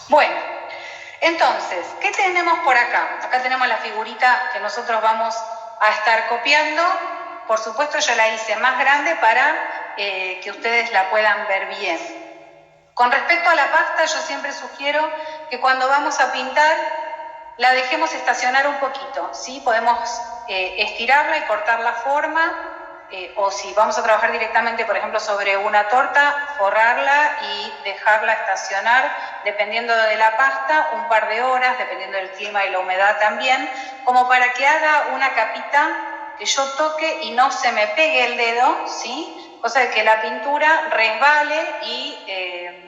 Bueno, entonces, ¿qué tenemos por acá? Acá tenemos la figurita que nosotros vamos a estar copiando. Por supuesto, yo la hice más grande para que ustedes la puedan ver bien. Con respecto a la pasta, yo siempre sugiero que cuando vamos a pintar, la dejemos estacionar un poquito, ¿sí? Podemos estirarla y cortar la forma, o si vamos a trabajar directamente, por ejemplo, sobre una torta, forrarla y dejarla estacionar, dependiendo de la pasta, un par de horas, dependiendo del clima y la humedad también, como para que haga una capita que yo toque y no se me pegue el dedo, ¿sí? Cosa de que la pintura resbale y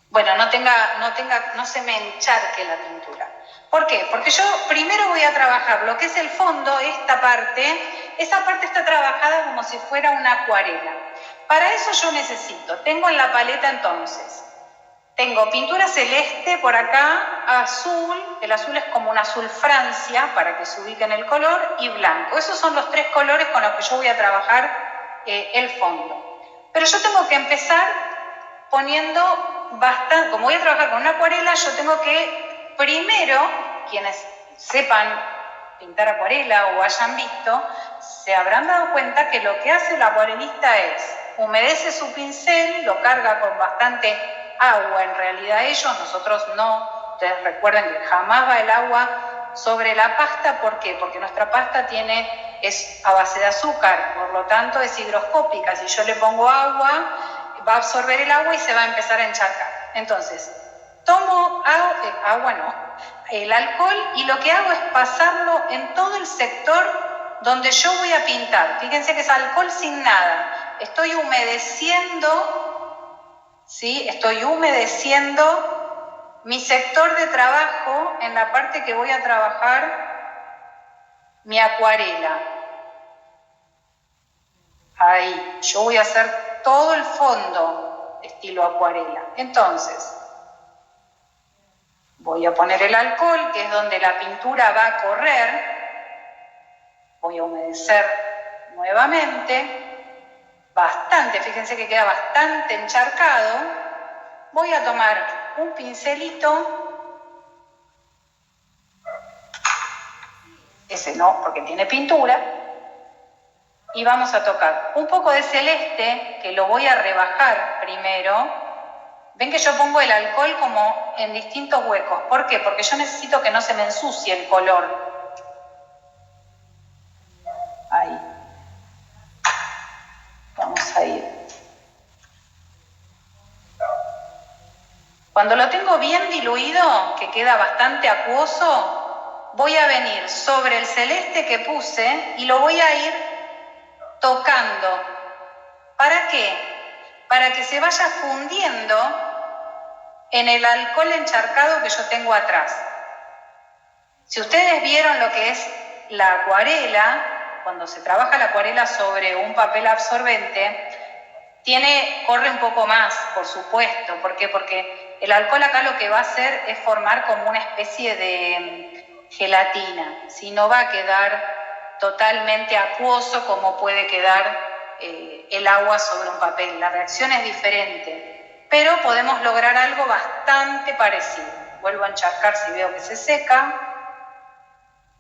bueno, no se me encharque la pintura. ¿Por qué? Porque yo primero voy a trabajar lo que es el fondo, esa parte está trabajada como si fuera una acuarela. Para eso yo tengo en la paleta entonces, tengo pintura celeste por acá, azul, el azul es como un azul Francia, para que se ubique en el color, y blanco. Esos son los tres colores con los que yo voy a trabajar el fondo. Pero yo tengo que empezar poniendo bastante, como voy a trabajar con una acuarela, yo tengo que primero, quienes sepan pintar acuarela o hayan visto, se habrán dado cuenta que lo que hace el acuarelista es humedece su pincel, lo carga con bastante agua, en realidad nosotros no. Ustedes recuerden que jamás va el agua sobre la pasta. ¿Por qué? Porque nuestra pasta es a base de azúcar, por lo tanto es higroscópica. Si yo le pongo agua, va a absorber el agua y se va a empezar a encharcar. Entonces, tomo el alcohol, y lo que hago es pasarlo en todo el sector donde yo voy a pintar. Fíjense que es alcohol sin nada. Estoy humedeciendo, ¿sí? Estoy humedeciendo mi sector de trabajo en la parte que voy a trabajar mi acuarela. Ahí, yo voy a hacer todo el fondo estilo acuarela. Entonces, voy a poner el alcohol, que es donde la pintura va a correr. Voy a humedecer nuevamente, bastante, fíjense que queda bastante encharcado. Voy a tomar un pincelito, ese no, porque tiene pintura, y vamos a tocar un poco de celeste, que lo voy a rebajar primero. Ven que yo pongo el alcohol como en distintos huecos. ¿Por qué? Porque yo necesito que no se me ensucie el color. Ahí. Vamos a ir. Cuando lo tengo bien diluido, que queda bastante acuoso, voy a venir sobre el celeste que puse y lo voy a ir tocando. ¿Para qué? Para que se vaya fundiendo en el alcohol encharcado que yo tengo atrás. Si ustedes vieron lo que es la acuarela, cuando se trabaja la acuarela sobre un papel absorbente, corre un poco más, por supuesto. ¿Por qué? Porque el alcohol acá lo que va a hacer es formar como una especie de gelatina. Si no va a quedar totalmente acuoso como puede quedar el agua sobre un papel. La reacción es diferente, pero podemos lograr algo bastante parecido. Vuelvo a encharcar si veo que se seca.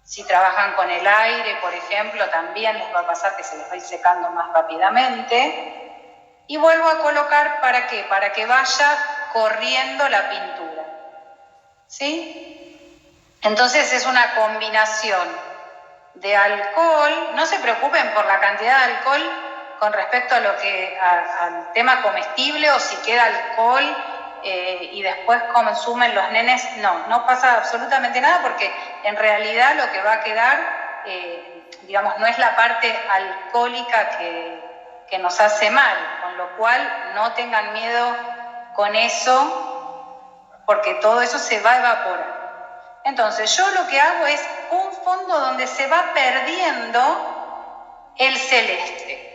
Si trabajan con el aire, por ejemplo, también les va a pasar que se les va a ir secando más rápidamente. Y vuelvo a colocar, ¿para qué? Para que vaya corriendo la pintura. ¿Sí? Entonces es una combinación de alcohol. No se preocupen por la cantidad de alcohol con respecto a al tema comestible, o si queda alcohol y después consumen los nenes. No pasa absolutamente nada, porque en realidad lo que va a quedar, no es la parte alcohólica que nos hace mal, con lo cual no tengan miedo con eso, porque todo eso se va a evaporar. Entonces yo lo que hago es un fondo donde se va perdiendo el celeste.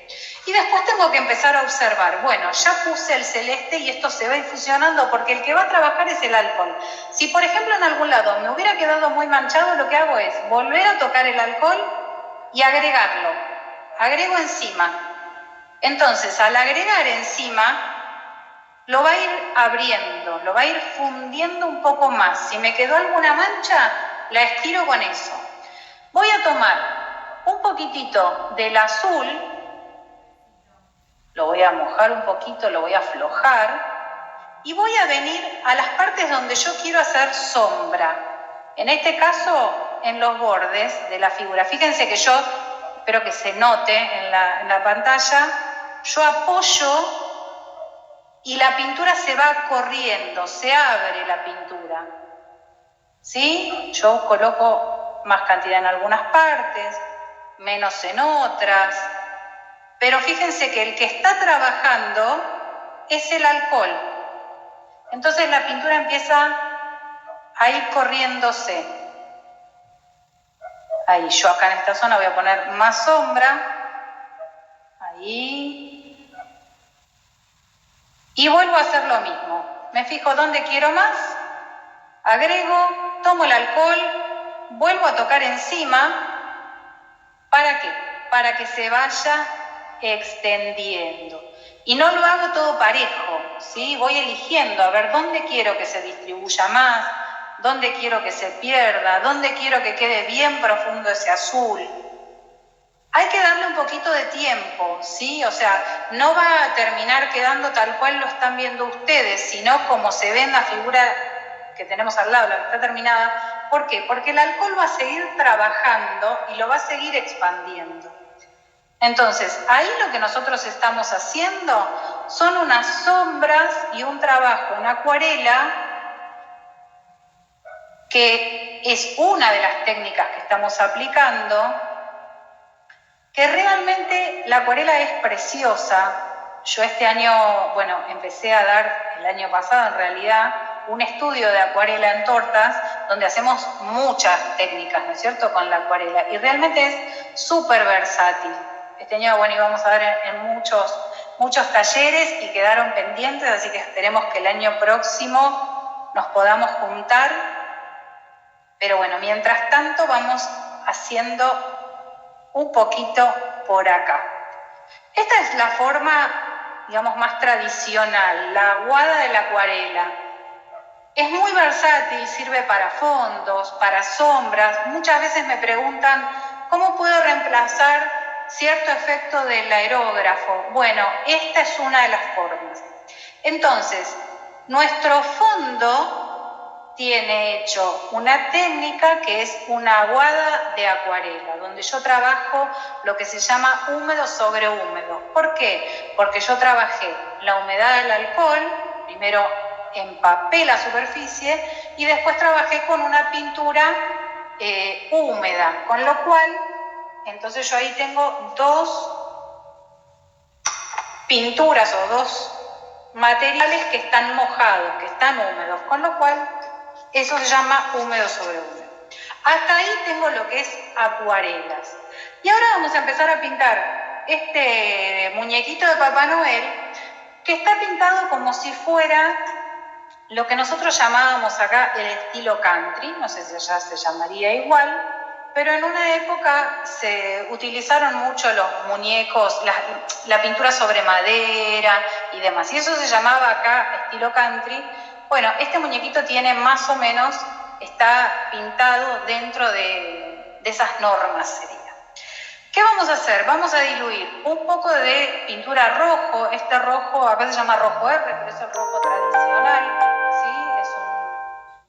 Y después tengo que empezar a observar, bueno, ya puse el celeste y esto se va infusionando, porque el que va a trabajar es el alcohol. Si por ejemplo en algún lado me hubiera quedado muy manchado, lo que hago es volver a tocar el alcohol y agregarlo. Agrego encima. Entonces, al agregar encima, lo va a ir abriendo, lo va a ir fundiendo un poco más. Si me quedó alguna mancha, la estiro con eso. Voy a tomar un poquitito del azul, lo voy a mojar un poquito, lo voy a aflojar, y voy a venir a las partes donde yo quiero hacer sombra. En este caso, en los bordes de la figura. Fíjense que yo, espero que se note en la pantalla, yo apoyo y la pintura se va corriendo, se abre la pintura. ¿Sí? Yo coloco más cantidad en algunas partes, menos en otras. Pero fíjense que el que está trabajando es el alcohol. Entonces la pintura empieza a ir corriéndose. Ahí, yo acá en esta zona voy a poner más sombra. Ahí. Y vuelvo a hacer lo mismo. Me fijo dónde quiero más, agrego, tomo el alcohol, vuelvo a tocar encima. ¿Para qué? Para que se vaya extendiendo. Y no lo hago todo parejo, ¿sí? Voy eligiendo a ver dónde quiero que se distribuya más, dónde quiero que se pierda, dónde quiero que quede bien profundo ese azul. Hay que darle un poquito de tiempo, ¿sí? O sea, no va a terminar quedando tal cual lo están viendo ustedes, sino como se ve en la figura que tenemos al lado, la que está terminada. ¿Por qué? Porque el alcohol va a seguir trabajando y lo va a seguir expandiendo. Entonces, ahí lo que nosotros estamos haciendo son unas sombras y un trabajo en acuarela, que es una de las técnicas que estamos aplicando, que realmente la acuarela es preciosa. Yo este año, bueno, empecé a dar, el año pasado en realidad, un estudio de acuarela en tortas, donde hacemos muchas técnicas, ¿no es cierto?, con la acuarela, y realmente es súper versátil. Este año, bueno, íbamos a dar en muchos talleres y quedaron pendientes, así que esperemos que el año próximo nos podamos juntar. Pero bueno, mientras tanto vamos haciendo un poquito por acá. Esta es la forma, digamos, más tradicional, la aguada de la acuarela. Es muy versátil, sirve para fondos, para sombras. Muchas veces me preguntan, ¿cómo puedo reemplazar cierto efecto del aerógrafo? Bueno, esta es una de las formas. Entonces, nuestro fondo tiene hecho una técnica que es una aguada de acuarela, donde yo trabajo lo que se llama húmedo sobre húmedo. ¿Por qué? Porque yo trabajé la humedad del alcohol, primero empapé la superficie y después trabajé con una pintura húmeda, con lo cual, entonces yo ahí tengo dos pinturas o dos materiales que están mojados, que están húmedos, con lo cual eso se llama húmedo sobre húmedo. Hasta ahí tengo lo que es acuarelas. Y ahora vamos a empezar a pintar este muñequito de Papá Noel, que está pintado como si fuera lo que nosotros llamábamos acá el estilo country, no sé si ya se llamaría igual, pero en una época se utilizaron mucho los muñecos, la pintura sobre madera y demás, y eso se llamaba acá estilo country. Bueno, este muñequito tiene más o menos, está pintado dentro de esas normas, sería. ¿Qué vamos a hacer? Vamos a diluir un poco de pintura rojo. Este rojo acá se llama rojo R, pero es el rojo tradicional, ¿sí? Es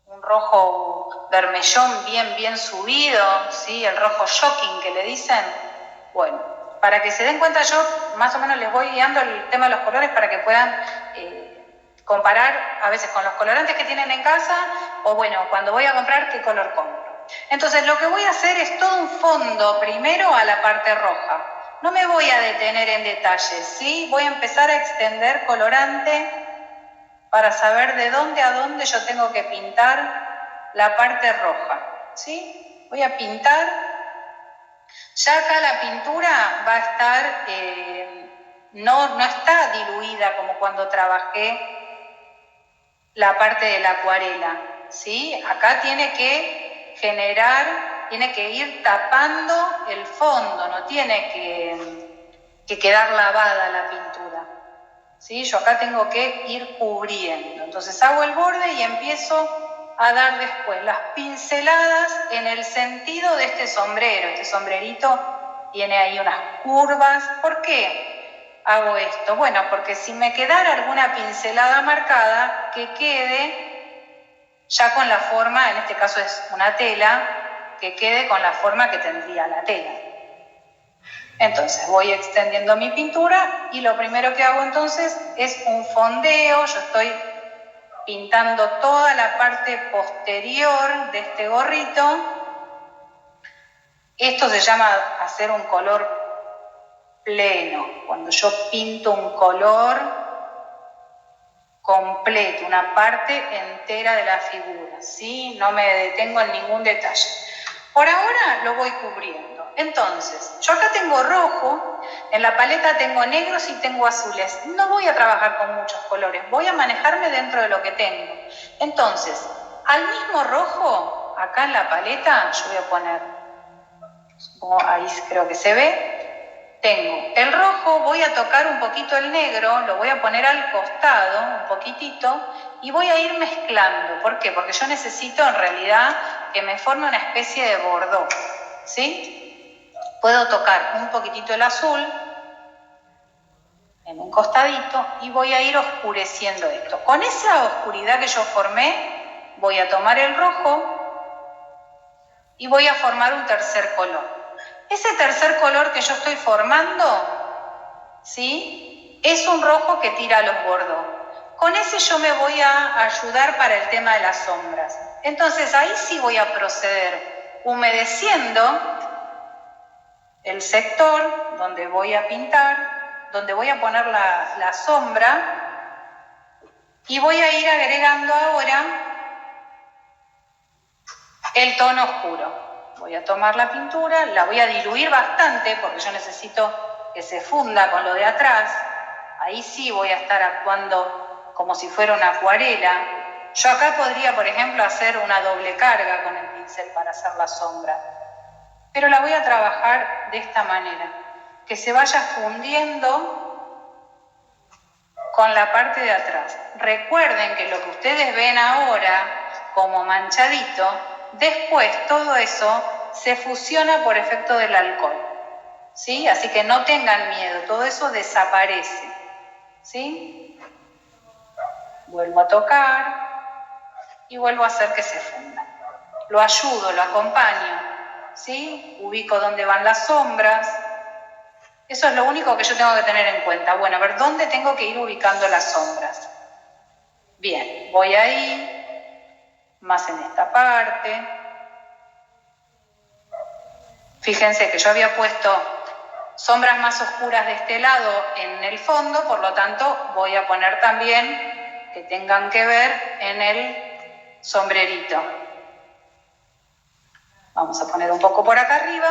un rojo vermellón bien subido, ¿sí? El rojo shocking que le dicen. Bueno, para que se den cuenta, yo más o menos les voy guiando el tema de los colores para que puedan comparar a veces con los colorantes que tienen en casa, o bueno, cuando voy a comprar, qué color compro. Entonces lo que voy a hacer es todo un fondo primero a la parte roja. No me voy a detener en detalles, ¿sí? Voy a empezar a extender colorante para saber de dónde a dónde yo tengo que pintar la parte roja, ¿sí? Voy a pintar. Ya acá la pintura va a estar, no está diluida como cuando trabajé la parte de la acuarela, ¿sí? Acá tiene que generar, tiene que ir tapando el fondo, no tiene que quedar lavada la pintura. ¿sí? Yo acá tengo que ir cubriendo. Entonces hago el borde y empiezo a dar después las pinceladas en el sentido de este sombrero. Este sombrerito tiene ahí unas curvas. ¿Por qué hago esto? Bueno, porque si me quedara alguna pincelada marcada, que quede ya con la forma, en este caso es una tela, que quede con la forma que tendría la tela. Entonces voy extendiendo mi pintura y lo primero que hago entonces es un fondeo. Yo estoy pintando toda la parte posterior de este gorrito. Esto se llama hacer un color pleno, cuando yo pinto un color completo, una parte entera de la figura, ¿sí? No me detengo en ningún detalle. Por ahora lo voy cubriendo. Entonces, yo acá tengo rojo, en la paleta tengo negros y tengo azules. No voy a trabajar con muchos colores, voy a manejarme dentro de lo que tengo. Entonces, al mismo rojo, acá en la paleta, yo voy a poner, ahí creo que se ve, tengo el rojo, voy a tocar un poquito el negro, lo voy a poner al costado, un poquitito, y voy a ir mezclando. ¿Por qué? Porque yo necesito en realidad que me forme una especie de bordó, ¿sí? Puedo tocar un poquitito el azul en un costadito y voy a ir oscureciendo esto. Con esa oscuridad que yo formé, voy a tomar el rojo y voy a formar un tercer color. Ese tercer color que yo estoy formando, ¿sí? Es un rojo que tira a los bordos. Con ese yo me voy a ayudar para el tema de las sombras. Entonces ahí sí voy a proceder humedeciendo el sector donde voy a pintar, donde voy a poner la sombra, y voy a ir agregando ahora el tono oscuro. Voy a tomar la pintura, la voy a diluir bastante porque yo necesito que se funda con lo de atrás. Ahí sí voy a estar actuando como si fuera una acuarela. Yo acá podría, por ejemplo, hacer una doble carga con el pincel para hacer la sombra. Pero la voy a trabajar de esta manera, que se vaya fundiendo con la parte de atrás. Recuerden que lo que ustedes ven ahora como manchadito, después todo eso se fusiona por efecto del alcohol, ¿sí? Así que no tengan miedo, todo eso desaparece, ¿sí? Vuelvo a tocar y vuelvo a hacer que se funda. Lo ayudo, lo acompaño, ¿sí? Ubico dónde van las sombras. Eso es lo único que yo tengo que tener en cuenta. Bueno, a ver, ¿dónde tengo que ir ubicando las sombras? Bien, voy ahí, más en esta parte. Fíjense que yo había puesto sombras más oscuras de este lado en el fondo, por lo tanto voy a poner también que tengan que ver en el sombrerito. Vamos a poner un poco por acá arriba.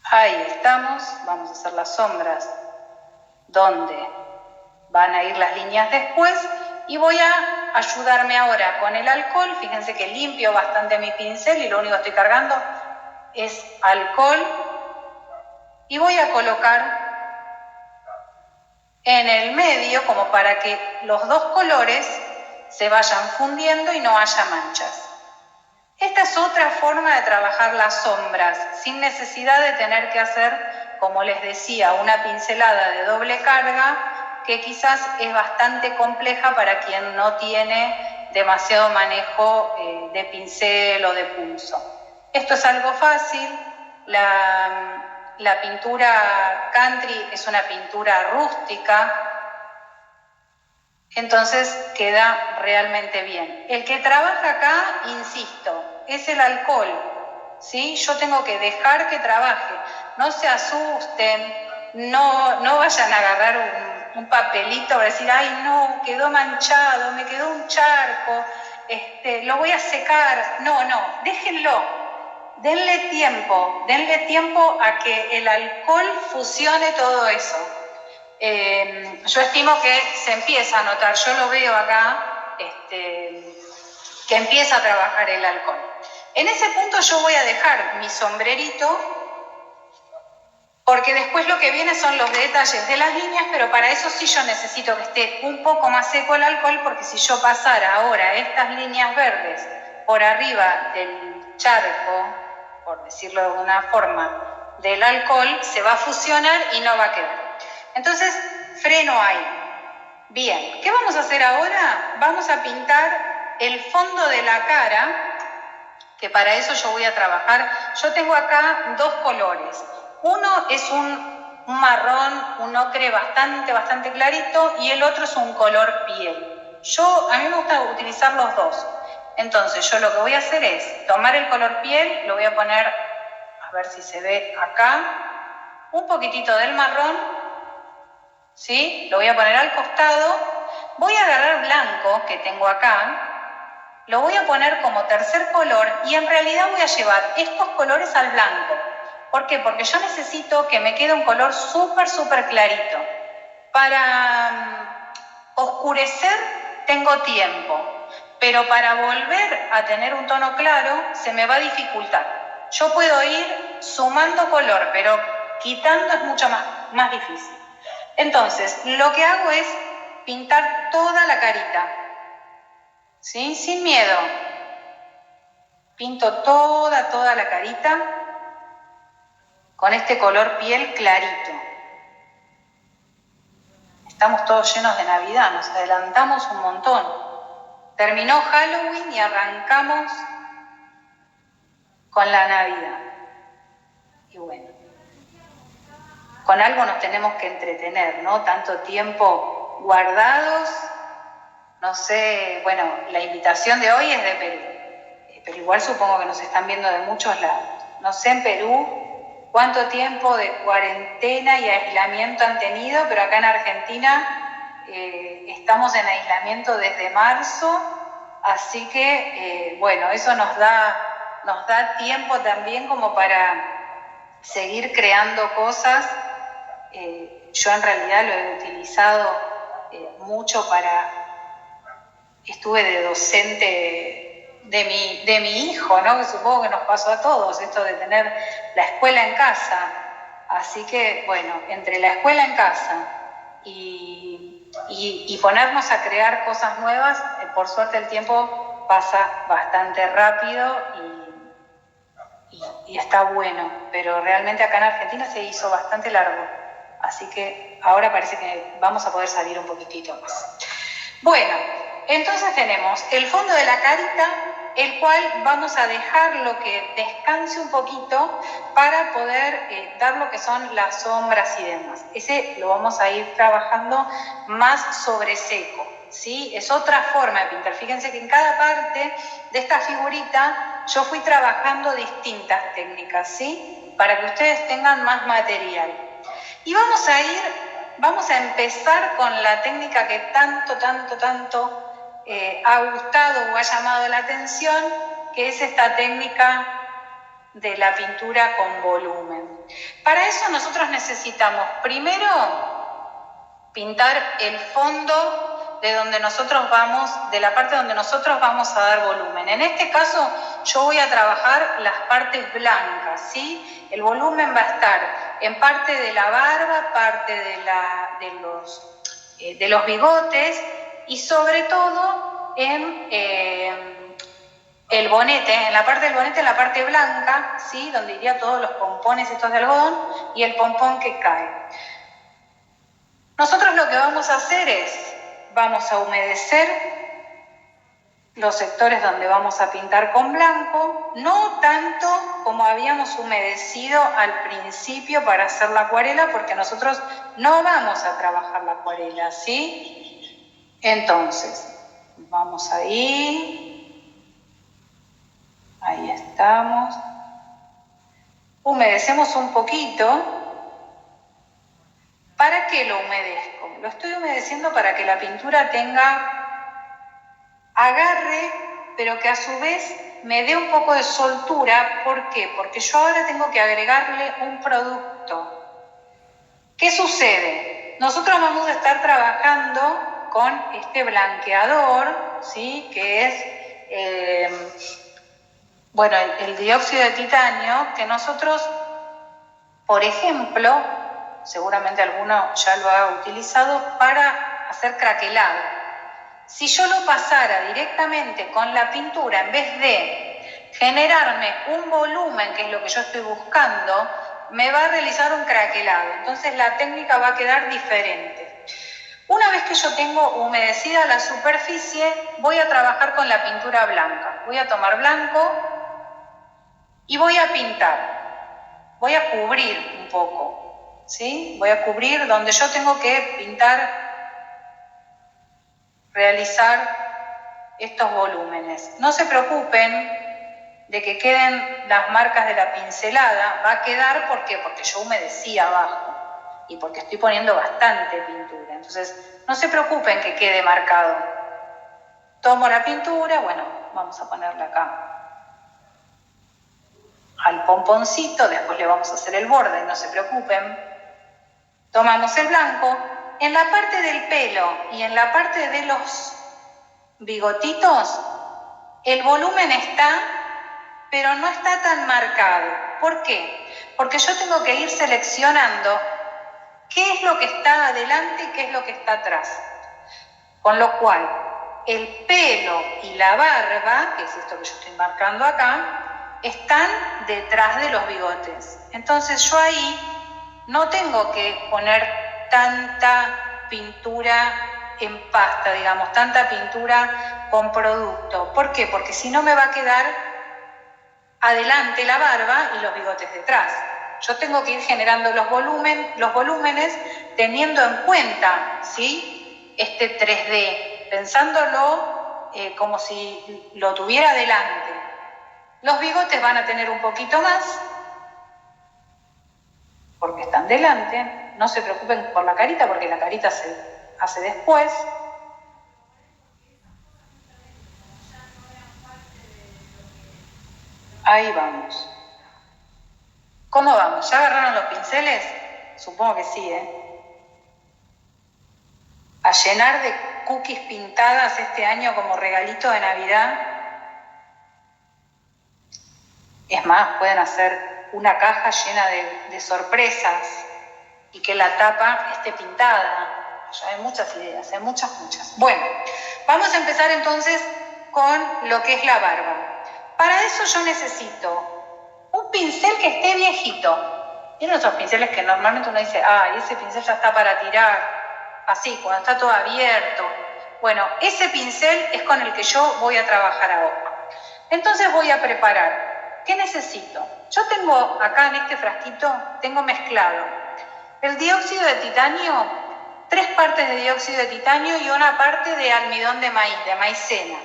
Ahí estamos, vamos a hacer las sombras donde van a ir las líneas después y voy a ayudarme ahora con el alcohol. Fíjense que limpio bastante mi pincel y lo único que estoy cargando es alcohol y voy a colocar en el medio como para que los dos colores se vayan fundiendo y no haya manchas. Esta es otra forma de trabajar las sombras, sin necesidad de tener que hacer, como les decía, una pincelada de doble carga, que quizás es bastante compleja para quien no tiene demasiado manejo de pincel o de pulso. Esto es algo fácil. La pintura country es una pintura rústica, entonces queda realmente bien. El que trabaja acá, insisto, es el alcohol, ¿sí? Yo tengo que dejar que trabaje. No se asusten, no vayan a agarrar un papelito para decir, ay no, quedó manchado, me quedó un charco, lo voy a secar. No, déjenlo, denle tiempo a que el alcohol fusione todo eso. Yo estimo que se empieza a notar, yo lo veo acá, que empieza a trabajar el alcohol. En ese punto yo voy a dejar mi sombrerito porque después lo que viene son los detalles de las líneas, pero para eso sí yo necesito que esté un poco más seco el alcohol, porque si yo pasara ahora estas líneas verdes por arriba del charco, por decirlo de alguna forma, del alcohol, se va a fusionar y no va a quedar. Entonces, freno ahí. Bien, ¿qué vamos a hacer ahora? Vamos a pintar el fondo de la cara, que para eso yo voy a trabajar. Yo tengo acá dos colores. Uno es un marrón, un ocre bastante clarito, y el otro es un color piel. A mí me gusta utilizar los dos. Entonces yo lo que voy a hacer es tomar el color piel, lo voy a poner, a ver si se ve acá, un poquitito del marrón, ¿sí? Lo voy a poner al costado. Voy a agarrar blanco que tengo acá, lo voy a poner como tercer color y en realidad voy a llevar estos colores al blanco. ¿Por qué? Porque yo necesito que me quede un color súper clarito. Para oscurecer tengo tiempo, pero para volver a tener un tono claro se me va a dificultar. Yo puedo ir sumando color, pero quitando es mucho más difícil. Entonces, lo que hago es pintar toda la carita, ¿sí? Sin miedo. Pinto toda la carita con este color piel clarito. Estamos todos llenos de Navidad, nos adelantamos un montón. Terminó Halloween y arrancamos con la Navidad. Y bueno, con algo nos tenemos que entretener, ¿no? Tanto tiempo guardados, no sé, bueno, la invitación de hoy es de Perú, pero igual supongo que nos están viendo de muchos lados. No sé en Perú cuánto tiempo de cuarentena y aislamiento han tenido, pero acá en Argentina estamos en aislamiento desde marzo, así que, bueno, eso nos da tiempo también como para seguir creando cosas. Yo en realidad lo he utilizado mucho estuve de docente de mi hijo, ¿no? Que supongo que nos pasó a todos, esto de tener la escuela en casa. Así que, bueno, entre la escuela en casa y ponernos a crear cosas nuevas, por suerte el tiempo pasa bastante rápido y está bueno, pero realmente acá en Argentina se hizo bastante largo. Así que ahora parece que vamos a poder salir un poquitito más. Bueno, entonces tenemos el fondo de la carita, el cual vamos a dejarlo que descanse un poquito para poder dar lo que son las sombras y demás. Ese lo vamos a ir trabajando más sobre seco, ¿sí? Es otra forma de pintar. Fíjense que en cada parte de esta figurita yo fui trabajando distintas técnicas, ¿sí? Para que ustedes tengan más material. Y vamos a empezar con la técnica que tanto ha gustado o ha llamado la atención, que es esta técnica de la pintura con volumen. Para eso nosotros necesitamos primero pintar el fondo de la parte donde nosotros vamos a dar volumen. En este caso yo voy a trabajar las partes blancas, ¿sí? El volumen va a estar en parte de la barba, parte de los bigotes y sobre todo en el bonete, en la parte del bonete, en la parte blanca, ¿sí? Donde irían todos los pompones estos de algodón y el pompón que cae. Nosotros lo que vamos a hacer es, vamos a humedecer los sectores donde vamos a pintar con blanco, no tanto como habíamos humedecido al principio para hacer la acuarela, porque nosotros no vamos a trabajar la acuarela, ¿sí? Entonces, vamos ahí estamos. Humedecemos un poquito. ¿Para qué lo humedezco? Lo estoy humedeciendo para que la pintura agarre, pero que a su vez me dé un poco de soltura. ¿Por qué? Porque yo ahora tengo que agregarle un producto. ¿Qué sucede? Nosotros vamos a estar trabajando con este blanqueador, ¿sí? Que es, el dióxido de titanio, que nosotros Por ejemplo, seguramente alguno ya lo ha utilizado para hacer craquelado. Si yo lo pasara directamente con la pintura, en vez de generarme un volumen, que es lo que yo estoy buscando, me va a realizar un craquelado. Entonces la técnica va a quedar diferente. Una vez que yo tengo humedecida la superficie, voy a trabajar con la pintura blanca. Voy a tomar blanco y voy a pintar. Voy a cubrir un poco, ¿sí? Voy a cubrir donde yo tengo que pintar, realizar estos volúmenes. No se preocupen de que queden las marcas de la pincelada. Va a quedar, ¿por qué? Porque yo humedecí abajo y porque estoy poniendo bastante pintura. Entonces, no se preocupen que quede marcado. Tomo la pintura, bueno, vamos a ponerla acá al pomponcito, después le vamos a hacer el borde, no se preocupen. Tomamos el blanco. En la parte del pelo y en la parte de los bigotitos, el volumen está, pero no está tan marcado. ¿Por qué? Porque yo tengo que ir seleccionando qué es lo que está adelante y qué es lo que está atrás. Con lo cual, el pelo y la barba, que es esto que yo estoy marcando acá, están detrás de los bigotes. Entonces yo ahí no tengo que poner tanta pintura en pasta, digamos, tanta pintura con producto. ¿Por qué? Porque si no me va a quedar adelante la barba y los bigotes detrás. Yo tengo que ir generando los volúmenes teniendo en cuenta, ¿sí?, este 3D, pensándolo como si lo tuviera delante. Los bigotes van a tener un poquito más, porque están delante. No se preocupen por la carita, porque la carita se hace después. Ahí vamos. ¿Cómo vamos? ¿Ya agarraron los pinceles? Supongo que sí, A llenar de cookies pintadas este año como regalito de Navidad. Es más, pueden hacer una caja llena de sorpresas y que la tapa esté pintada. Ya hay muchas ideas, hay muchas. Bueno, vamos a empezar entonces con lo que es la barba. Para eso yo necesito un pincel que esté viejito. Tienen esos pinceles que normalmente uno dice, ese pincel ya está para tirar, así, cuando está todo abierto. Bueno, ese pincel es con el que yo voy a trabajar ahora. Entonces voy a preparar. ¿Qué necesito? Yo tengo acá en este frasquito, tengo mezclado el dióxido de titanio, 3 partes de dióxido de titanio y una parte de almidón de maíz, de maicena.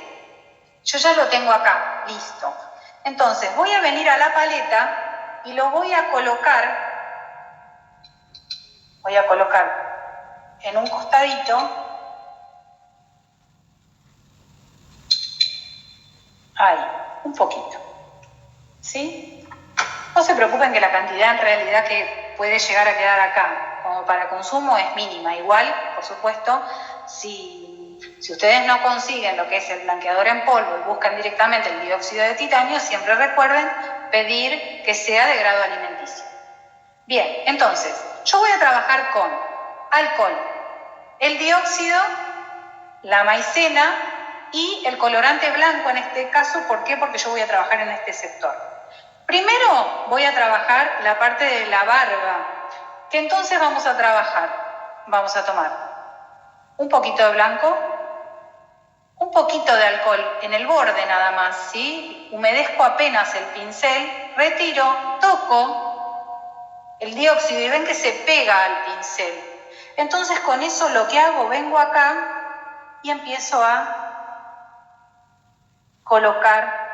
Yo ya lo tengo acá, listo. Entonces voy a venir a la paleta y lo voy a colocar en un costadito. Ahí, un poquito. ¿Sí? No se preocupen que la cantidad en realidad que puede llegar a quedar acá como para consumo es mínima. Igual, por supuesto, si ustedes no consiguen lo que es el blanqueador en polvo y buscan directamente el dióxido de titanio, siempre recuerden pedir que sea de grado alimenticio. Bien, entonces, yo voy a trabajar con alcohol, el dióxido, la maicena y el colorante blanco en este caso. ¿Por qué? Porque yo voy a trabajar en este sector. Primero voy a trabajar la parte de la barba, que entonces vamos a trabajar. Vamos a tomar un poquito de blanco, un poquito de alcohol en el borde nada más, ¿sí? Humedezco apenas el pincel, retiro, toco el dióxido y ven que se pega al pincel. Entonces con eso lo que hago, vengo acá y empiezo a colocar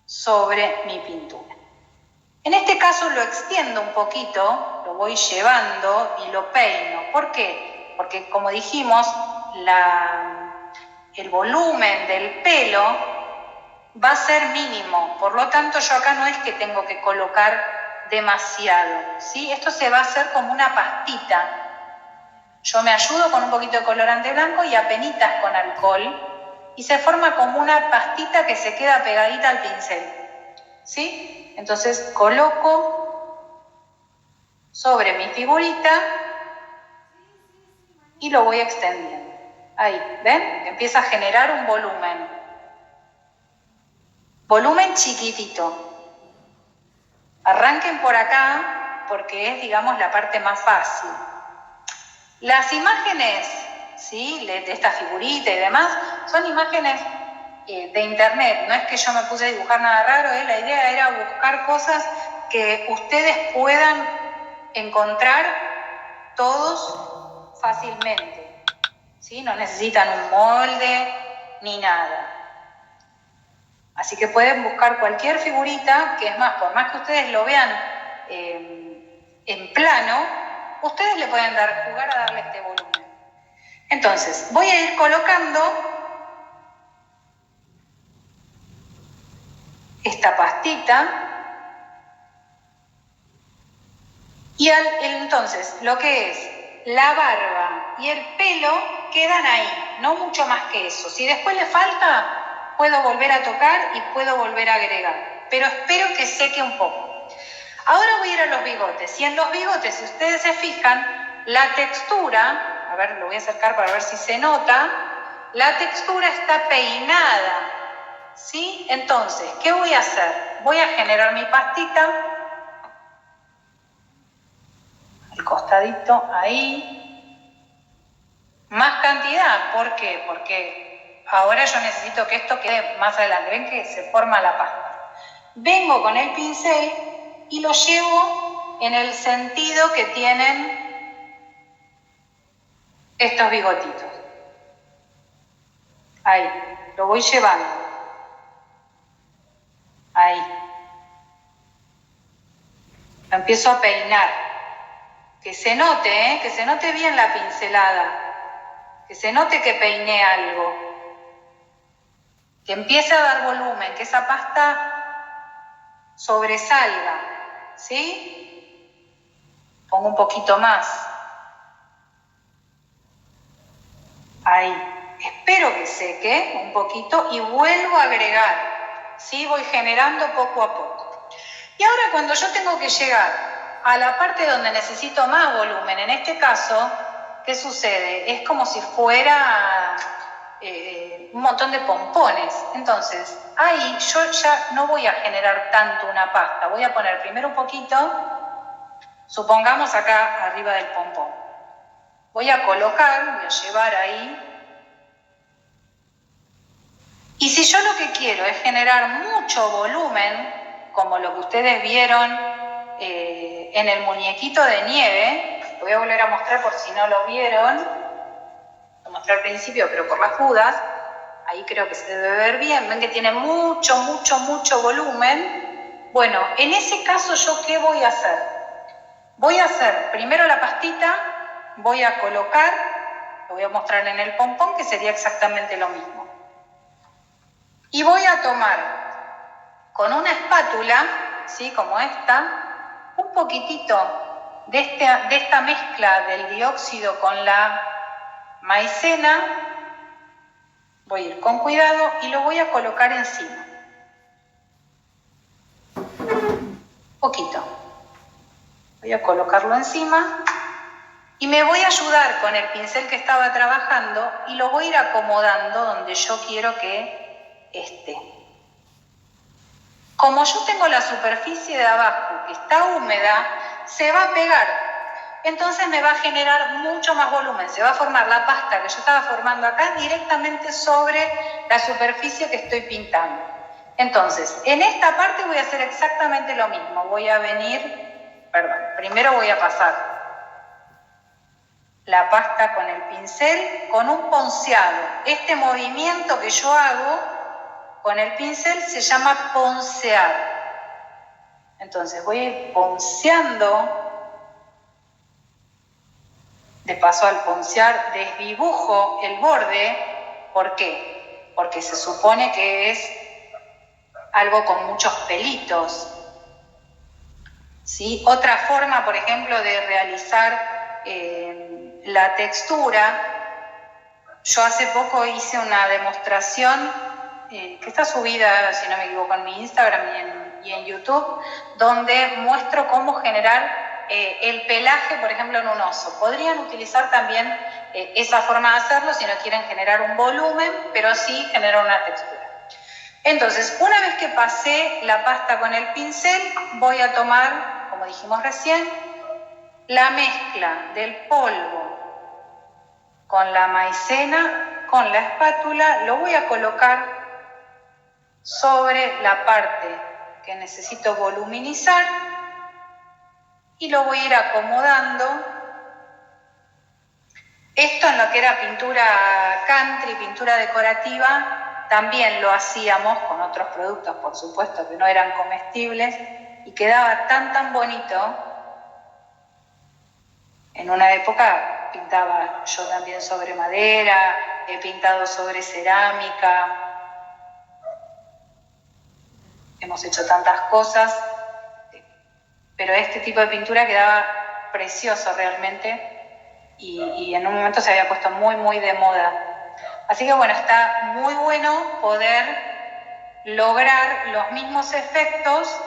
sobre mi pintura. En este caso lo extiendo un poquito, lo voy llevando y lo peino. ¿Por qué? Porque como dijimos, el volumen del pelo va a ser mínimo, por lo tanto yo acá no es que tengo que colocar demasiado, ¿sí? Esto se va a hacer como una pastita. Yo me ayudo con un poquito de colorante blanco y apenitas con alcohol y se forma como una pastita que se queda pegadita al pincel, ¿sí? Entonces coloco sobre mi figurita y lo voy extendiendo. Ahí, ¿ven? Empieza a generar un volumen. Volumen chiquitito. Arranquen por acá porque es, digamos, la parte más fácil. Las imágenes, ¿sí?, de esta figurita y demás, son imágenes de internet. No es que yo me puse a dibujar nada raro, la idea era buscar cosas que ustedes puedan encontrar todos fácilmente, ¿sí? No necesitan un molde ni nada. Así que pueden buscar cualquier figurita, que es más, por más que ustedes lo vean en plano, ustedes le pueden jugar a darle este volumen. Entonces, voy a ir colocando esta pastita y entonces lo que es la barba y el pelo quedan ahí, no mucho más que eso. Si después le falta, puedo volver a tocar y puedo volver a agregar, pero espero que seque un poco. Ahora voy a ir a los bigotes, y en los bigotes, si ustedes se fijan, la textura, a ver, lo voy a acercar para ver si se nota, la textura está peinada, ¿sí? Entonces, ¿qué voy a hacer? Voy a generar mi pastita, al costadito, ahí, más cantidad, ¿por qué? Porque ahora yo necesito que esto quede más adelante, ven que se forma la pasta. Vengo con el pincel y lo llevo en el sentido que tienen estos bigotitos. Ahí, lo voy llevando. Ahí. Lo empiezo a peinar. Que se note, que se note bien la pincelada. Que se note que peiné algo. Que empiece a dar volumen, que esa pasta sobresalga. ¿Sí? Pongo un poquito más. Ahí. Espero que seque un poquito y vuelvo a agregar. ¿Sí? Voy generando poco a poco. Y ahora cuando yo tengo que llegar a la parte donde necesito más volumen, en este caso, ¿qué sucede? Es como si fuera un montón de pompones. Entonces, ahí yo ya no voy a generar tanto una pasta. Voy a poner primero un poquito, supongamos acá arriba del pompón. Voy a colocar, voy a llevar ahí. Y si yo lo que quiero es generar mucho volumen, como lo que ustedes vieron en el muñequito de nieve, lo voy a volver a mostrar por si no lo vieron, lo mostré al principio, pero por las dudas, ahí creo que se debe ver bien, ven que tiene mucho volumen. Bueno, en ese caso, ¿yo qué voy a hacer? Voy a hacer primero la pastita, voy a colocar, lo voy a mostrar en el pompón, que sería exactamente lo mismo. Y voy a tomar con una espátula, ¿sí?, como esta, un poquitito de esta mezcla del dióxido con la maicena. Voy a ir con cuidado y lo voy a colocar encima. Poquito. Voy a colocarlo encima y me voy a ayudar con el pincel que estaba trabajando y lo voy a ir acomodando donde yo quiero que esté. Como yo tengo la superficie de abajo que está húmeda, se va a pegar. Entonces me va a generar mucho más volumen. Se va a formar la pasta que yo estaba formando acá directamente sobre la superficie que estoy pintando. Entonces, en esta parte voy a hacer exactamente lo mismo. Voy a venir, primero voy a pasar la pasta con el pincel con un ponceado. Este movimiento que yo hago con el pincel se llama poncear. Entonces voy a ir ponceando. De paso, al poncear desdibujo el borde. ¿Por qué? Porque se supone que es algo con muchos pelitos. ¿Sí? Otra forma, por ejemplo, de realizar la textura. Yo hace poco hice una demostración que está subida, si no me equivoco, en mi Instagram y en YouTube, donde muestro cómo generar el pelaje, por ejemplo, en un oso. Podrían utilizar también esa forma de hacerlo si no quieren generar un volumen, pero sí generar una textura. Entonces, una vez que pasé la pasta con el pincel, voy a tomar, como dijimos recién, la mezcla del polvo con la maicena, con la espátula, lo voy a colocar sobre la parte que necesito voluminizar y lo voy a ir acomodando. Esto en lo que era pintura country, pintura decorativa, también lo hacíamos con otros productos, por supuesto, que no eran comestibles, y quedaba tan bonito. En una época pintaba yo también sobre madera, he pintado sobre cerámica, hemos hecho tantas cosas, pero este tipo de pintura quedaba precioso realmente y en un momento se había puesto muy de moda. Así que bueno, está muy bueno poder lograr los mismos efectos,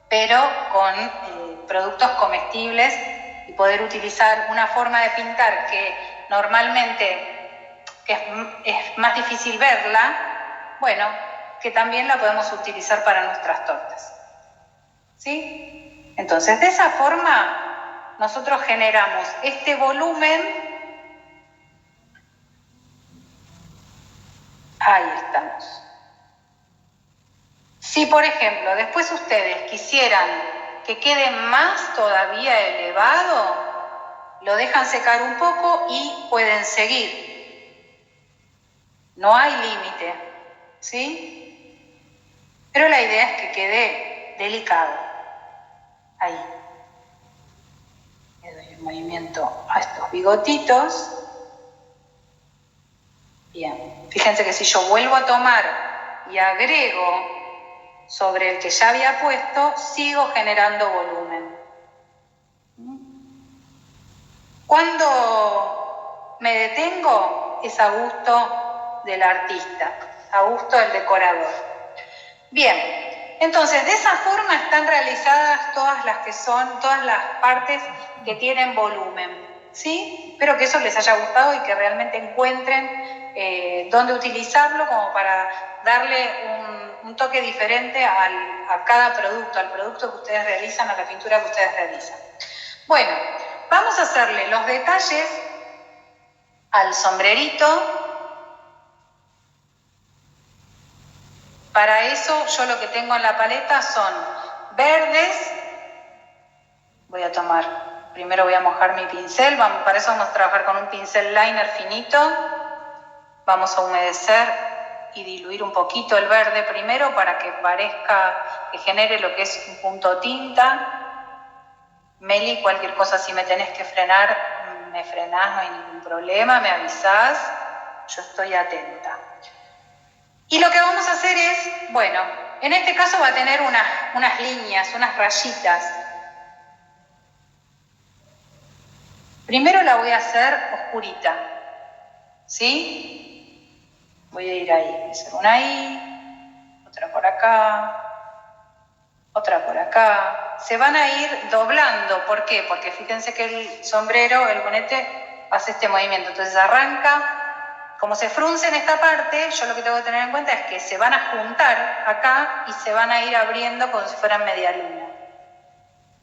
pero con productos comestibles y poder utilizar una forma de pintar que normalmente es más difícil verla, bueno, que también la podemos utilizar para nuestras tortas. ¿Sí? Entonces, de esa forma, nosotros generamos este volumen. Ahí estamos. Si, por ejemplo, después ustedes quisieran que quede más todavía elevado, lo dejan secar un poco y pueden seguir. No hay límite, ¿sí? Pero la idea es que quede delicado. Ahí. Le doy un movimiento a estos bigotitos. Bien. Fíjense que si yo vuelvo a tomar y agrego sobre el que ya había puesto, sigo generando volumen. Cuando me detengo, es a gusto del artista, a gusto del decorador. Bien, entonces de esa forma están realizadas todas las partes que tienen volumen, ¿sí? Espero que eso les haya gustado y que realmente encuentren dónde utilizarlo como para darle un toque diferente a cada producto, al producto que ustedes realizan, a la pintura que ustedes realizan. Bueno, vamos a hacerle los detalles al sombrerito. Para eso yo lo que tengo en la paleta son verdes. Voy a tomar, primero voy a mojar mi pincel, para eso vamos a trabajar con un pincel liner finito. Vamos a humedecer y diluir un poquito el verde primero para que parezca, que genere lo que es un punto tinta. Meli, cualquier cosa si me tenés que frenar, me frenás, no hay ningún problema, me avisás, yo estoy atenta. Y lo que vamos a hacer es, bueno, en este caso va a tener unas líneas, unas rayitas. Primero la voy a hacer oscurita, ¿sí? Voy a ir ahí, voy a hacer una ahí, otra por acá, otra por acá. Se van a ir doblando, ¿por qué? Porque fíjense que el sombrero, el bonete, hace este movimiento. Entonces arranca, como se frunce en esta parte, yo lo que tengo que tener en cuenta es que se van a juntar acá y se van a ir abriendo como si fueran media luna.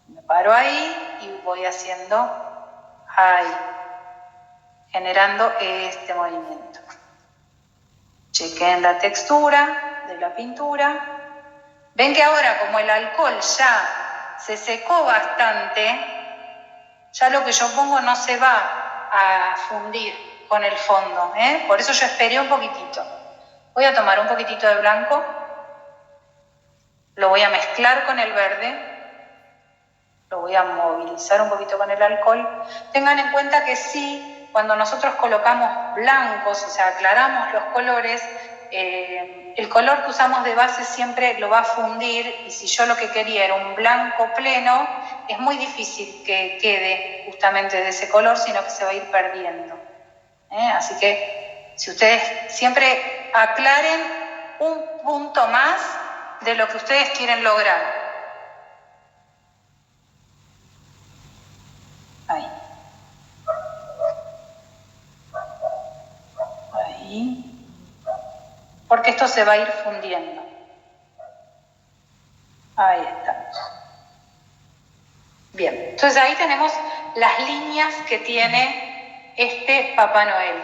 Me paro ahí y voy haciendo ahí, generando este movimiento. Chequen la textura de la pintura. Ven que ahora, como el alcohol ya se secó bastante, ya lo que yo pongo no se va a fundir con el fondo, ¿eh? Por eso yo esperé un poquitito. Voy a tomar un poquitito de blanco, lo voy a mezclar con el verde, lo voy a movilizar un poquito con el alcohol. Tengan en cuenta que sí, cuando nosotros colocamos blancos, o sea, aclaramos los colores, el color que usamos de base siempre lo va a fundir, y si yo lo que quería era un blanco pleno, es muy difícil que quede justamente de ese color, sino que se va a ir perdiendo. Así que si ustedes siempre aclaren un punto más de lo que ustedes quieren lograr. Ahí. Porque esto se va a ir fundiendo. Ahí estamos. Bien, entonces ahí tenemos las líneas que tiene este Papá Noel.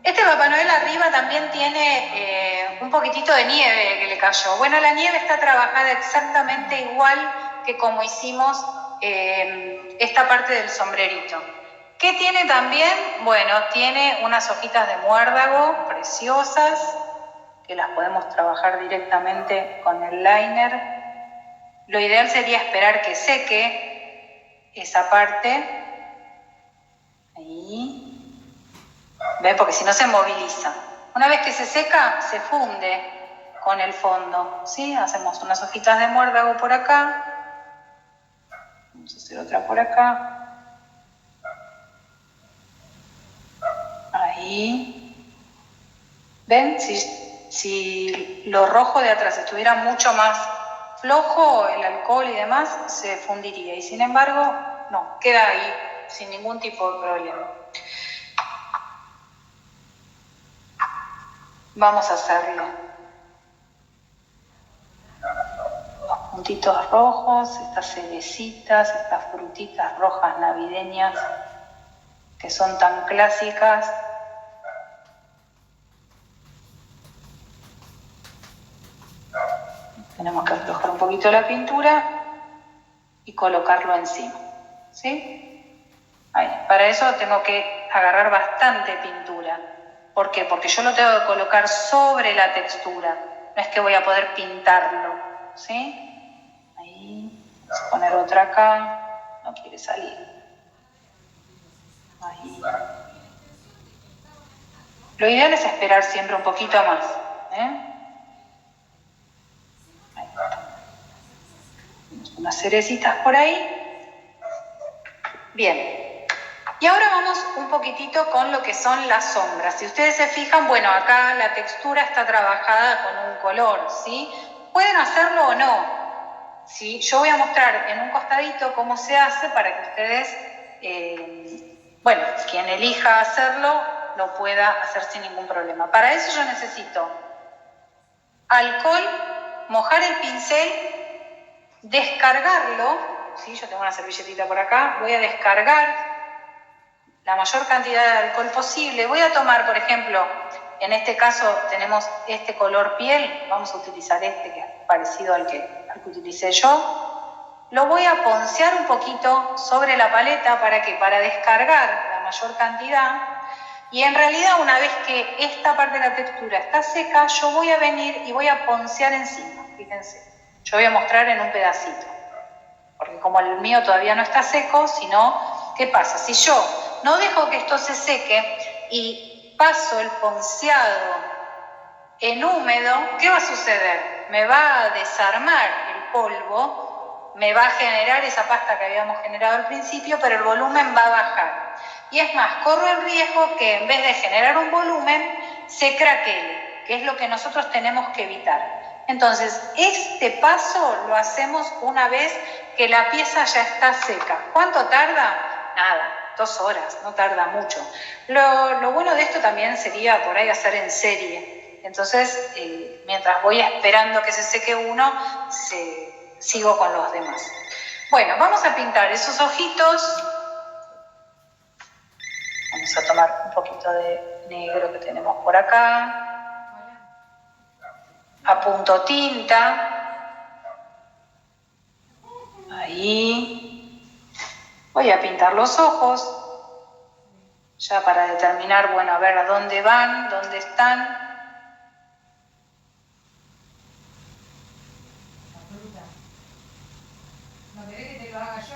Este Papá Noel arriba también tiene un poquitito de nieve que le cayó. Bueno, la nieve está trabajada exactamente igual que como hicimos esta parte del sombrerito. ¿Qué tiene también? Bueno, tiene unas hojitas de muérdago preciosas que las podemos trabajar directamente con el liner. Lo ideal sería esperar que seque esa parte. Ahí. ¿Ven? Porque si no se moviliza. Una vez que se seca, se funde con el fondo. ¿Sí? Hacemos unas hojitas de muérdago por acá. Vamos a hacer otra por acá. Ahí. ¿Ven? Si lo rojo de atrás estuviera mucho más flojo, el alcohol y demás, se fundiría. Y sin embargo, no, queda ahí sin ningún tipo de problema. Vamos a hacerle los puntitos rojos, estas cerecitas, estas frutitas rojas navideñas que son tan clásicas. Tenemos que aflojar un poquito la pintura y colocarlo encima, ¿sí? Ahí. Para eso tengo que agarrar bastante pintura. ¿Por qué? Porque yo lo tengo que colocar sobre la textura. No es que voy a poder pintarlo, ¿sí? Ahí. Vamos a poner otra acá. No quiere salir. Ahí. Lo ideal es esperar siempre un poquito más, ¿eh? Ahí está. Unas cerecitas por ahí. Bien. Y ahora vamos un poquitito con lo que son las sombras. Si ustedes se fijan, bueno, acá la textura está trabajada con un color, ¿sí? Pueden hacerlo o no, ¿sí? Yo voy a mostrar en un costadito cómo se hace para que ustedes, bueno, quien elija hacerlo, lo pueda hacer sin ningún problema. Para eso yo necesito alcohol, mojar el pincel, descargarlo, ¿sí? Yo tengo una servilletita por acá, voy a descargar la mayor cantidad de alcohol posible. Voy a tomar, por ejemplo, en este caso tenemos este color piel, vamos a utilizar este que es parecido al que utilicé yo. Lo voy a poncear un poquito sobre la paleta, ¿para qué? Para descargar la mayor cantidad. Y en realidad, una vez que esta parte de la textura está seca, yo voy a venir y voy a poncear encima, fíjense. Yo voy a mostrar en un pedacito, porque como el mío todavía no está seco, sino, ¿qué pasa? Si yo no dejo que esto se seque y paso el ponceado en húmedo, ¿qué va a suceder? Me va a desarmar el polvo, me va a generar esa pasta que habíamos generado al principio, pero el volumen va a bajar. Y es más, corro el riesgo que en vez de generar un volumen, se craquele, que es lo que nosotros tenemos que evitar. Entonces, este paso lo hacemos una vez que la pieza ya está seca. ¿Cuánto tarda? Nada, 2 horas, no tarda mucho. Lo bueno de esto también sería por ahí hacer en serie. Entonces, mientras voy esperando que se seque uno, sigo con los demás. Bueno, vamos a pintar esos ojitos. Vamos a tomar un poquito de negro que tenemos por acá. Apunto tinta. Ahí. Voy a pintar los ojos. Ya para determinar, bueno, a ver a dónde van, dónde están. ¿No querés que te lo haga yo?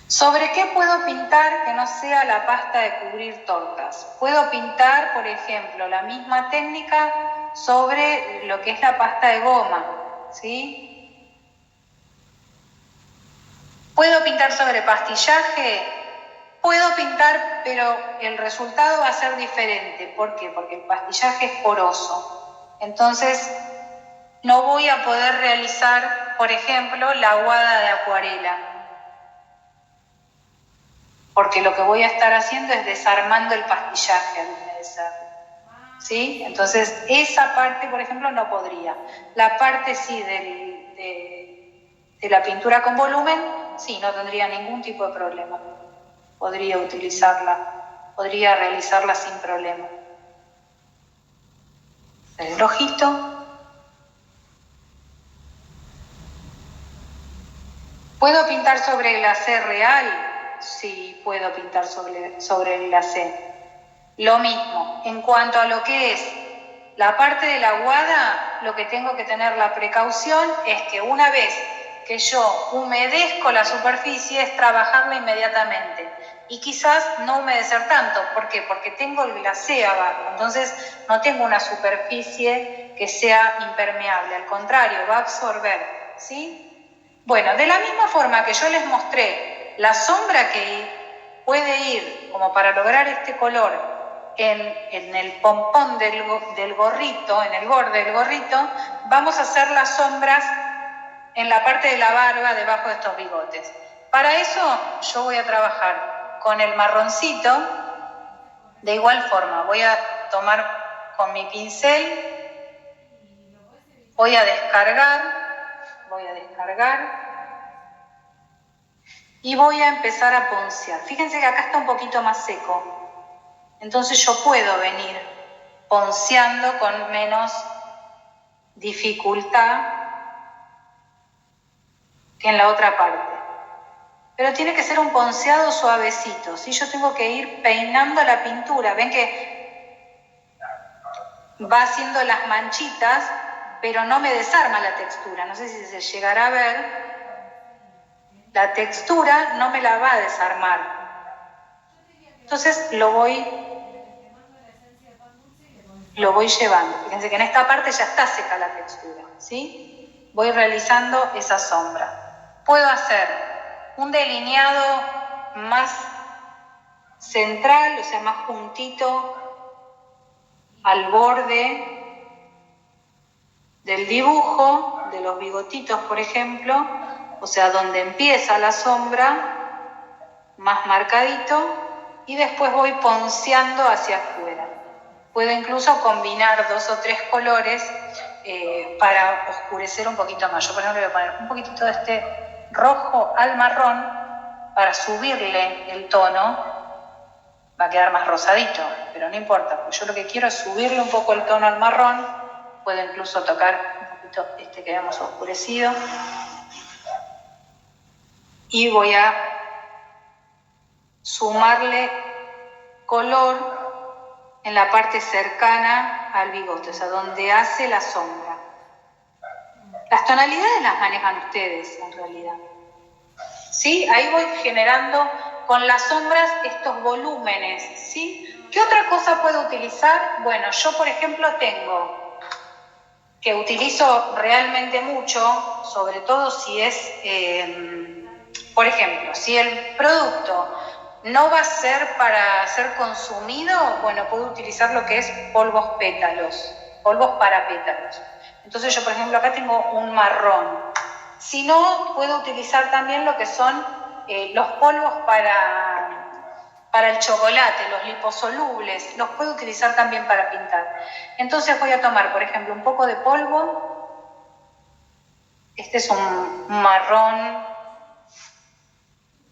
¿Sobre qué puedo pintar que no sea la pasta de cubrir tortas? Puedo pintar, por ejemplo, la misma técnica sobre lo que es la pasta de goma, ¿sí? ¿Puedo pintar sobre pastillaje? Puedo pintar, pero el resultado va a ser diferente. ¿Por qué? Porque el pastillaje es poroso. Entonces, no voy a poder realizar, por ejemplo, la aguada de acuarela. porque lo que voy a estar haciendo es desarmando el pastillaje al humedecerlo, ¿sí? Entonces, esa parte, por ejemplo, no podría. La parte sí de la pintura con volumen, sí, no tendría ningún tipo de problema. Podría utilizarla, podría realizarla sin problema. El ojito. ¿Puedo pintar sobre el glacé real? Sí, puedo pintar sobre el glacé. Lo mismo, en cuanto a lo que es la parte de la aguada, lo que tengo que tener la precaución es que una vez que yo humedezco la superficie es trabajarla inmediatamente y quizás no humedecer tanto. ¿Por qué? Porque tengo el glacé abajo, entonces no tengo una superficie que sea impermeable, al contrario, va a absorber, ¿sí? Bueno, de la misma forma que yo les mostré la sombra que puede ir como para lograr este color en el pompón del gorrito, en el borde del gorrito, vamos a hacer las sombras en la parte de la barba, debajo de estos bigotes. Para eso yo voy a trabajar con el marroncito, de igual forma, voy a tomar con mi pincel, voy a descargar, y voy a empezar a poncear. Fíjense que acá está un poquito más seco. Entonces yo puedo venir ponceando con menos dificultad que en la otra parte. Pero tiene que ser un ponceado suavecito, ¿sí? Yo tengo que ir peinando la pintura. Ven que va haciendo las manchitas, pero no me desarma la textura. No sé si se llegará a ver. La textura no me la va a desarmar. Entonces lo voy llevando. Fíjense que en esta parte ya está seca la textura, ¿sí? Voy realizando esa sombra. Puedo hacer un delineado más central, o sea, más juntito al borde del dibujo, de los bigotitos, por ejemplo, o sea, donde empieza la sombra, más marcadito, y después voy ponceando hacia afuera. Puedo incluso combinar 2 o 3 colores para oscurecer un poquito más. Yo, por ejemplo, voy a poner un poquitito de este rojo al marrón para subirle el tono. Va a quedar más rosadito, pero no importa, porque yo lo que quiero es subirle un poco el tono al marrón. Puedo incluso tocar un poquito este que hemos oscurecido. Y voy a sumarle color en la parte cercana al bigote, o sea, donde hace la sombra. Las tonalidades las manejan ustedes, en realidad. ¿Sí? Ahí voy generando con las sombras estos volúmenes, ¿sí? ¿Qué otra cosa puedo utilizar? Bueno, yo, por ejemplo, tengo que utilizo realmente mucho, sobre todo si es, por ejemplo, si el producto no va a ser para ser consumido, bueno, puedo utilizar lo que es polvos pétalos, polvos para pétalos. Entonces yo, por ejemplo, acá tengo un marrón. Si no, puedo utilizar también lo que son los polvos para el chocolate, los liposolubles, los puedo utilizar también para pintar. Entonces voy a tomar, por ejemplo, un poco de polvo. Este es un marrón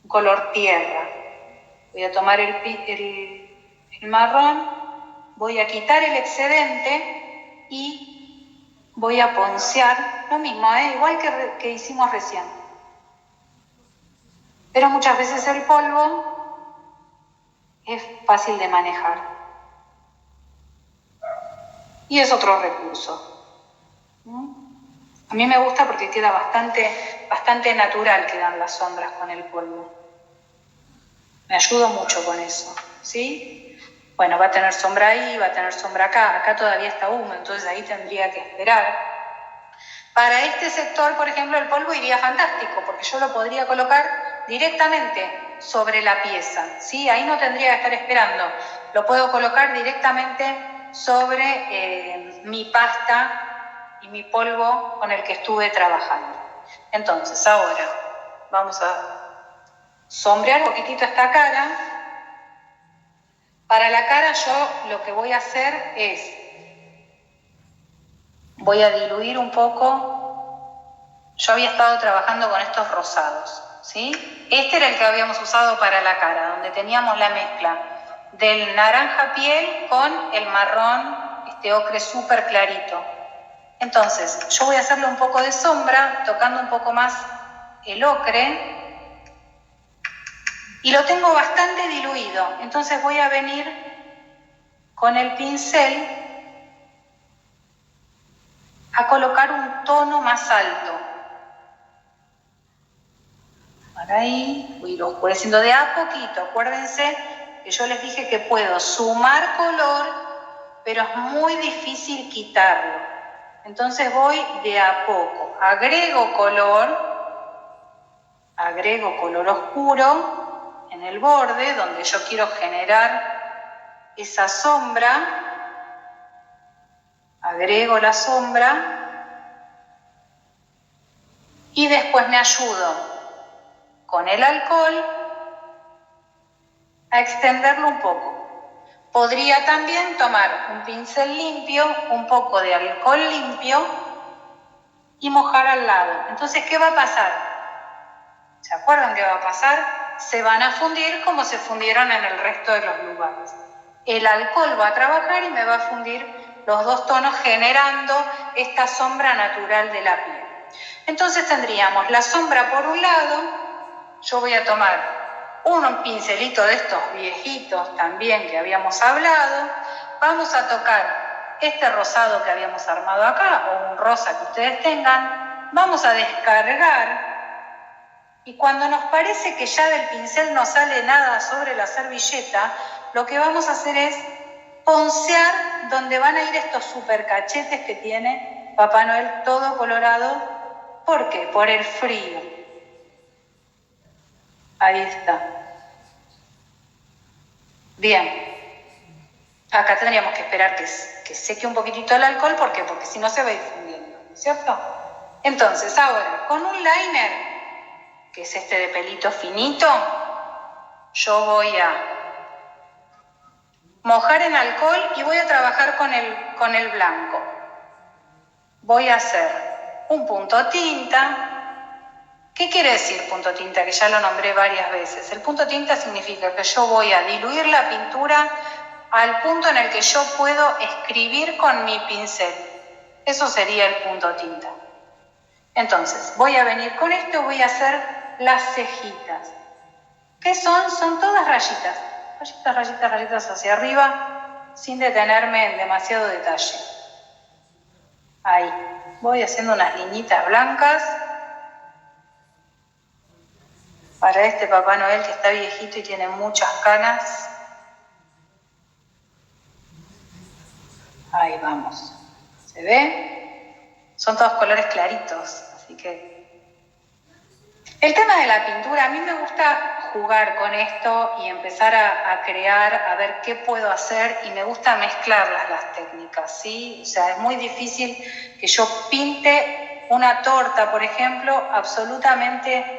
color tierra. Voy a tomar el marrón, voy a quitar el excedente y voy a poncear, lo mismo, igual que hicimos recién. Pero muchas veces el polvo es fácil de manejar. Y es otro recurso. A mí me gusta porque queda bastante natural, quedan las sombras con el polvo. Me ayudo mucho con eso, ¿sí? Bueno, va a tener sombra ahí, va a tener sombra acá. Acá todavía está húmedo, entonces ahí tendría que esperar. Para este sector, por ejemplo, el polvo iría fantástico, porque yo lo podría colocar directamente sobre la pieza, ¿sí? Ahí no tendría que estar esperando. Lo puedo colocar directamente sobre mi pasta y mi polvo con el que estuve trabajando. Entonces, ahora vamos a sombrear un poquitito esta cara. Para la cara yo lo que voy a hacer es, voy a diluir un poco. Yo había estado trabajando con estos rosados, ¿sí? Este era el que habíamos usado para la cara, donde teníamos la mezcla del naranja piel con el marrón, este ocre súper clarito. Entonces, yo voy a hacerle un poco de sombra, tocando un poco más el ocre, y lo tengo bastante diluido. Entonces voy a venir con el pincel a colocar un tono más alto. Por ahí, voy a ir oscureciendo de a poquito. Acuérdense que yo les dije que puedo sumar color, pero es muy difícil quitarlo. Entonces voy de a poco. Agrego color oscuro en el borde donde yo quiero generar esa sombra. Agrego la sombra y después me ayudo con el alcohol a extenderlo un poco. Podría también tomar un pincel limpio, un poco de alcohol limpio y mojar al lado. Entonces, ¿qué va a pasar? ¿Se acuerdan qué va a pasar? Se van a fundir como se fundieron en el resto de los lugares. El alcohol va a trabajar y me va a fundir los dos tonos generando esta sombra natural de la piel. Entonces tendríamos la sombra por un lado. Yo voy a tomar un pincelito de estos viejitos también que habíamos hablado. Vamos a tocar este rosado que habíamos armado acá, o un rosa que ustedes tengan. Vamos a descargar. Y cuando nos parece que ya del pincel no sale nada sobre la servilleta, lo que vamos a hacer es poncear donde van a ir estos super cachetes que tiene Papá Noel todo colorado. ¿Por qué? Por el frío. Ahí está. Bien. Acá tendríamos que esperar que seque un poquitito el alcohol. ¿Por qué? Porque si no se va a ir fundiendo, ¿cierto? Entonces, ahora, con un liner, que es este de pelito finito, yo voy a mojar en alcohol y voy a trabajar con el blanco. Voy a hacer un punto tinta. ¿Qué quiere decir punto tinta? Que ya lo nombré varias veces. El punto tinta significa que yo voy a diluir la pintura al punto en el que yo puedo escribir con mi pincel. Eso sería el punto tinta. Entonces, voy a venir con esto, voy a hacer las cejitas. ¿Qué son? Son todas rayitas. Rayitas, rayitas, rayitas hacia arriba, sin detenerme en demasiado detalle. Ahí. Voy haciendo unas liñitas blancas para este Papá Noel que está viejito y tiene muchas canas. Ahí vamos. ¿Se ve? Son todos colores claritos, así que... El tema de la pintura, a mí me gusta jugar con esto y empezar a crear, a ver qué puedo hacer, y me gusta mezclarlas las técnicas, ¿sí? O sea, es muy difícil que yo pinte una torta, por ejemplo, absolutamente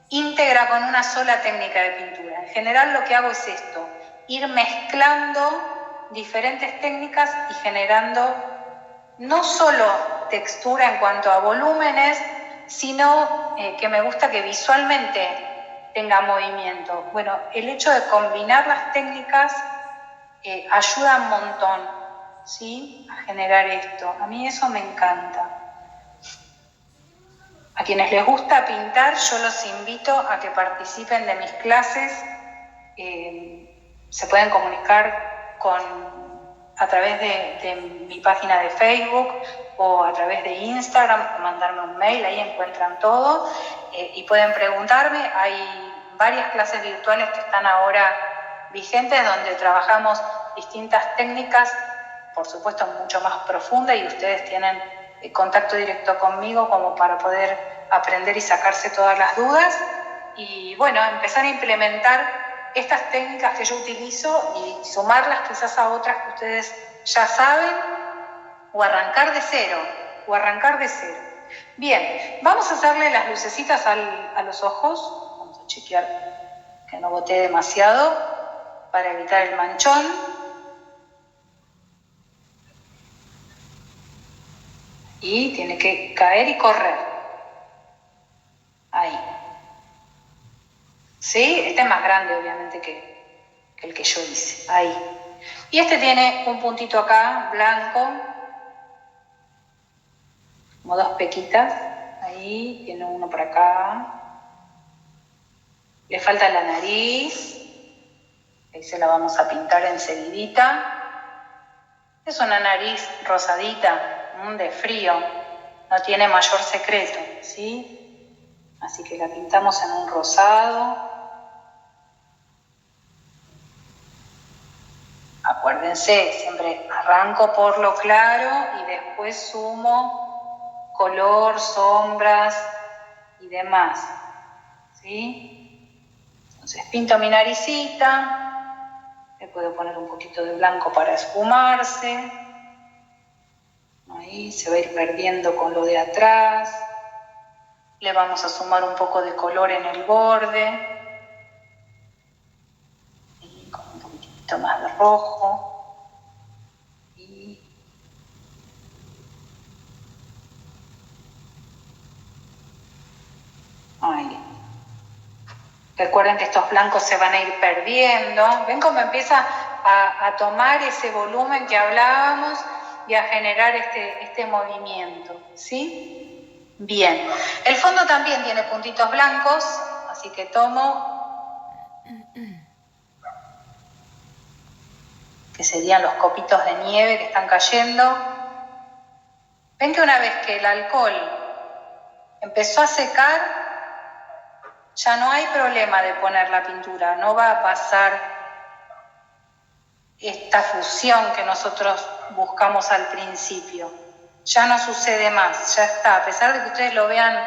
íntegra con una sola técnica de pintura. En general lo que hago es esto, ir mezclando diferentes técnicas y generando no solo textura en cuanto a volúmenes, sino que me gusta que visualmente tenga movimiento. Bueno, el hecho de combinar las técnicas ayuda un montón, ¿sí?, a generar esto. A mí eso me encanta. A quienes les gusta pintar, yo los invito a que participen de mis clases. Se pueden comunicar a través de mi página de Facebook o a través de Instagram, o mandarme un mail, ahí encuentran todo, y pueden preguntarme. Hay varias clases virtuales que están ahora vigentes donde trabajamos distintas técnicas, por supuesto mucho más profunda, y ustedes tienen contacto directo conmigo como para poder aprender y sacarse todas las dudas y bueno, empezar a implementar estas técnicas que yo utilizo y sumarlas quizás a otras que ustedes ya saben, o arrancar de cero. Bien, vamos a hacerle las lucecitas a los ojos. Vamos a a chequear que no gotee demasiado para evitar el manchón. Y tiene que caer y correr. Ahí. ¿Sí? Este es más grande, obviamente, que el que yo hice. Ahí. Y este tiene un puntito acá, blanco, como 2 pequitas. Ahí, tiene uno por acá. Le falta la nariz. Ahí se la vamos a pintar enseguidita. Es una nariz rosadita, de frío. No tiene mayor secreto, ¿sí? Así que la pintamos en un rosado. Acuérdense, siempre arranco por lo claro y después sumo color, sombras y demás, ¿sí? Entonces pinto mi naricita, le puedo poner un poquito de blanco para esfumarse, ahí se va a ir perdiendo con lo de atrás, le vamos a sumar un poco de color en el borde, y con un poquitito más de rojo. Ahí. Recuerden que estos blancos se van a ir perdiendo. ¿Ven cómo empieza a tomar ese volumen que hablábamos y a generar este movimiento? ¿Sí? Bien. El fondo también tiene puntitos blancos, así que tomo, que serían los copitos de nieve que están cayendo. Ven que una vez que el alcohol empezó a secar, ya no hay problema de poner la pintura, no va a pasar esta fusión que nosotros buscamos al principio. Ya no sucede más, ya está. A pesar de que ustedes lo vean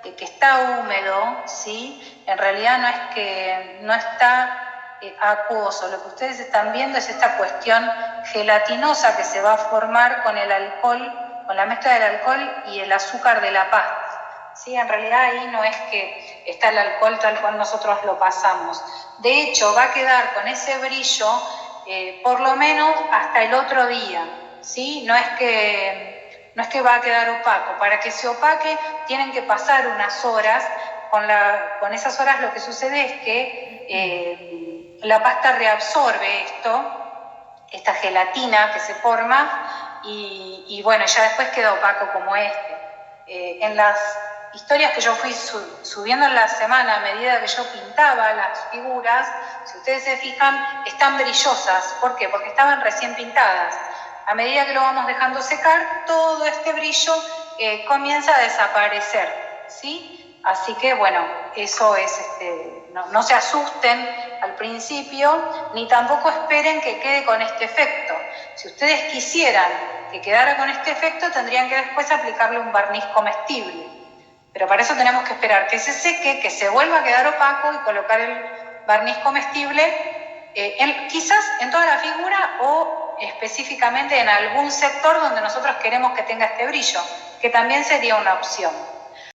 que está húmedo, ¿sí? En realidad no es que no está acuoso. Lo que ustedes están viendo es esta cuestión gelatinosa que se va a formar con el alcohol, con la mezcla del alcohol y el azúcar de la pasta. ¿Sí? En realidad ahí no es que está el alcohol tal cual nosotros lo pasamos. De hecho, va a quedar con ese brillo por lo menos hasta el otro día. ¿Sí? No es que va a quedar opaco. Para que se opaque tienen que pasar unas horas. Con esas horas lo que sucede es que la pasta reabsorbe esta gelatina que se forma y bueno, ya después queda opaco como este. En las historias que yo fui subiendo en la semana a medida que yo pintaba las figuras, si ustedes se fijan, están brillosas. ¿Por qué? Porque estaban recién pintadas. A medida que lo vamos dejando secar, todo este brillo comienza a desaparecer, ¿sí? Así que, bueno, eso es, no se asusten al principio, ni tampoco esperen que quede con este efecto. Si ustedes quisieran que quedara con este efecto, tendrían que después aplicarle un barniz comestible. Pero para eso tenemos que esperar que se seque, que se vuelva a quedar opaco y colocar el barniz comestible, quizás en toda la figura o específicamente en algún sector donde nosotros queremos que tenga este brillo, que también sería una opción.